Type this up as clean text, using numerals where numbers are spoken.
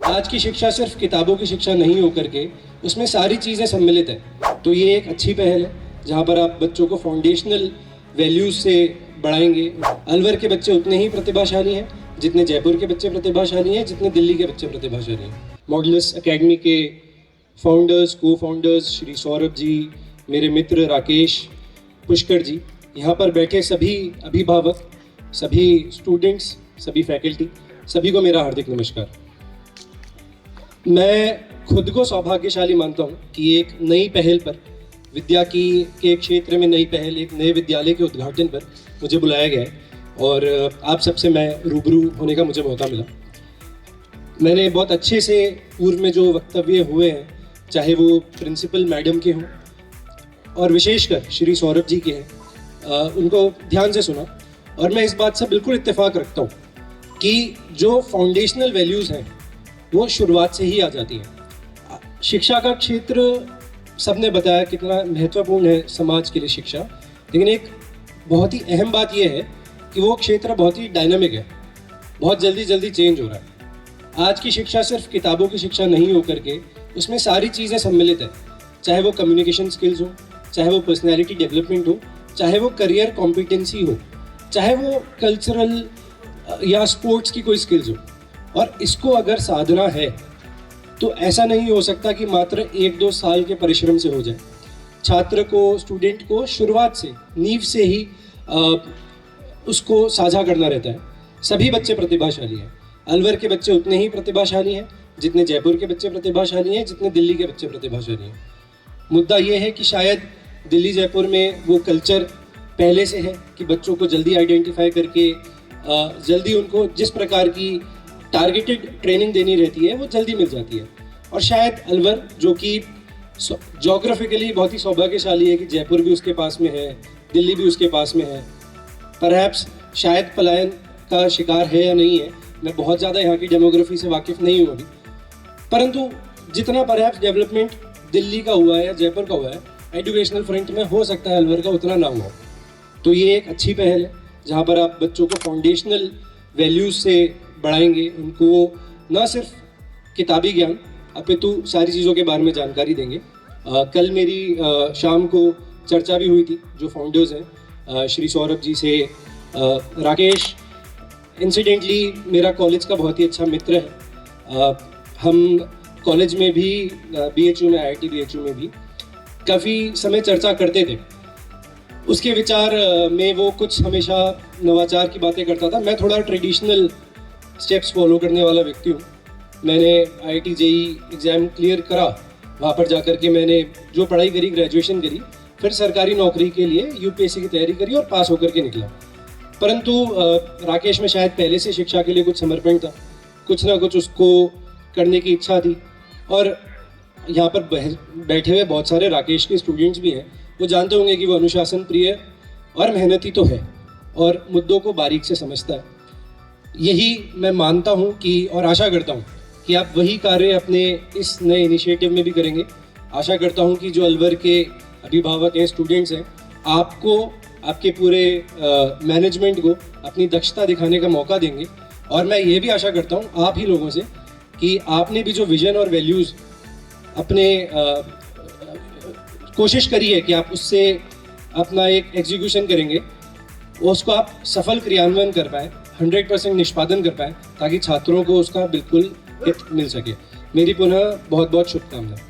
आज की शिक्षा सिर्फ किताबों की शिक्षा नहीं होकर के उसमें सारी चीज़ें सम्मिलित है। तो ये एक अच्छी पहल है जहाँ पर आप बच्चों को फाउंडेशनल वैल्यूज से बढ़ाएंगे। अलवर के बच्चे उतने ही प्रतिभाशाली हैं जितने जयपुर के बच्चे प्रतिभाशाली हैं, जितने दिल्ली के बच्चे प्रतिभाशाली हैं। मॉडलस एकेडमी के फाउंडर्स, को फाउंडर्स श्री सौरभ जी, मेरे मित्र राकेश, पुष्कर जी, यहाँ पर बैठे सभी अभिभावक, सभी स्टूडेंट्स, सभी फैकल्टी, सभी को मेरा हार्दिक नमस्कार। मैं खुद को सौभाग्यशाली मानता हूँ कि एक नई पहल पर, विद्या के क्षेत्र में नई पहल, एक नए विद्यालय के उद्घाटन पर मुझे बुलाया गया है और आप सबसे मैं रूबरू होने का मुझे मौका मिला। मैंने बहुत अच्छे से पूर्व में जो वक्तव्य हुए हैं, चाहे वो प्रिंसिपल मैडम के हों और विशेषकर श्री सौरभ जी के हैं, उनको ध्यान से सुना और मैं इस बात से बिल्कुल इत्तेफाक रखता हूँ कि जो फाउंडेशनल वैल्यूज़ हैं वो शुरुआत से ही आ जाती हैं। शिक्षा का क्षेत्र सबने बताया कितना महत्वपूर्ण है समाज के लिए शिक्षा, लेकिन एक बहुत ही अहम बात यह है कि वो क्षेत्र बहुत ही डायनामिक है, बहुत जल्दी चेंज हो रहा है। आज की शिक्षा सिर्फ किताबों की शिक्षा नहीं होकर के उसमें सारी चीज़ें सम्मिलित है, चाहे वो कम्युनिकेशन स्किल्स हो, चाहे वो पर्सनैलिटी डेवलपमेंट हो, चाहे वो करियर कॉम्पिटेंसी हो, चाहे वो कल्चरल या स्पोर्ट्स की कोई स्किल्स हो। और इसको अगर साधना है तो ऐसा नहीं हो सकता कि मात्र 1-2 साल के परिश्रम से हो जाए। छात्र को, स्टूडेंट को शुरुआत से, नींव से ही उसको साझा करना रहता है। सभी बच्चे प्रतिभाशाली हैं। अलवर के बच्चे उतने ही प्रतिभाशाली हैं जितने जयपुर के बच्चे प्रतिभाशाली हैं, जितने दिल्ली के बच्चे प्रतिभाशाली हैं। मुद्दा ये है कि शायद दिल्ली जयपुर में वो कल्चर पहले से है कि बच्चों को जल्दी आइडेंटिफाई करके जल्दी उनको जिस प्रकार की टारगेटेड ट्रेनिंग देनी रहती है वो जल्दी मिल जाती है। और शायद अलवर, जो कि जोग्राफिकली बहुत ही सौभाग्यशाली है कि जयपुर भी उसके पास में है, दिल्ली भी उसके पास में है, परहैप्स शायद पलायन का शिकार है या नहीं है, मैं बहुत ज़्यादा यहाँ की डेमोग्राफी से वाकिफ़ नहीं हूँ अभी, परंतु जितना परहैप्स डेवलपमेंट दिल्ली का हुआ है या जयपुर का हुआ है एजुकेशनल फ्रंट में, हो सकता है अलवर का उतना ना हुआ। तो ये एक अच्छी पहल है जहाँ पर आप बच्चों को फाउंडेशनल वैल्यूज़ से बढ़ाएंगे, उनको न सिर्फ किताबी ज्ञान अपितु सारी चीज़ों के बारे में जानकारी देंगे। कल मेरी शाम को चर्चा भी हुई थी जो फाउंडर्स हैं श्री सौरभ जी से। राकेश इंसिडेंटली मेरा कॉलेज का बहुत ही अच्छा मित्र है। हम कॉलेज में भी, BHU में, IIT BHU में भी काफ़ी समय चर्चा करते थे। उसके विचार में वो कुछ हमेशा नवाचार की बातें करता था। मैं थोड़ा ट्रेडिशनल स्टेप्स फॉलो करने वाला व्यक्ति हूँ। मैंने IIT JEE एग्ज़ाम क्लियर करा, वहाँ पर जाकर के मैंने जो पढ़ाई करी, ग्रेजुएशन करी, फिर सरकारी नौकरी के लिए UPSC की तैयारी करी और पास होकर के निकला। परंतु राकेश में शायद पहले से शिक्षा के लिए कुछ समर्पण था, कुछ ना कुछ उसको करने की इच्छा थी। और यहाँ पर बैठे हुए बहुत सारे राकेश के स्टूडेंट्स भी हैं, वो जानते होंगे कि वो अनुशासन प्रिय और मेहनती तो है और मुद्दों को बारीक से समझता है। यही मैं मानता हूँ कि, और आशा करता हूँ कि आप वही कार्य अपने इस नए इनिशिएटिव में भी करेंगे। आशा करता हूँ कि जो अलवर के अभिभावक हैं, स्टूडेंट्स हैं, आपको, आपके पूरे मैनेजमेंट को अपनी दक्षता दिखाने का मौका देंगे। और मैं ये भी आशा करता हूँ आप ही लोगों से कि आपने भी जो विजन और वैल्यूज़ अपने कोशिश करी है कि आप उससे अपना एक एग्जीक्यूशन करेंगे, उसको आप सफल क्रियान्वयन कर पाएँ, 100% निष्पादन कर पाएँ, ताकि छात्रों को उसका बिल्कुल हित मिल सके। मेरी पुनः बहुत बहुत शुभकामनाएं।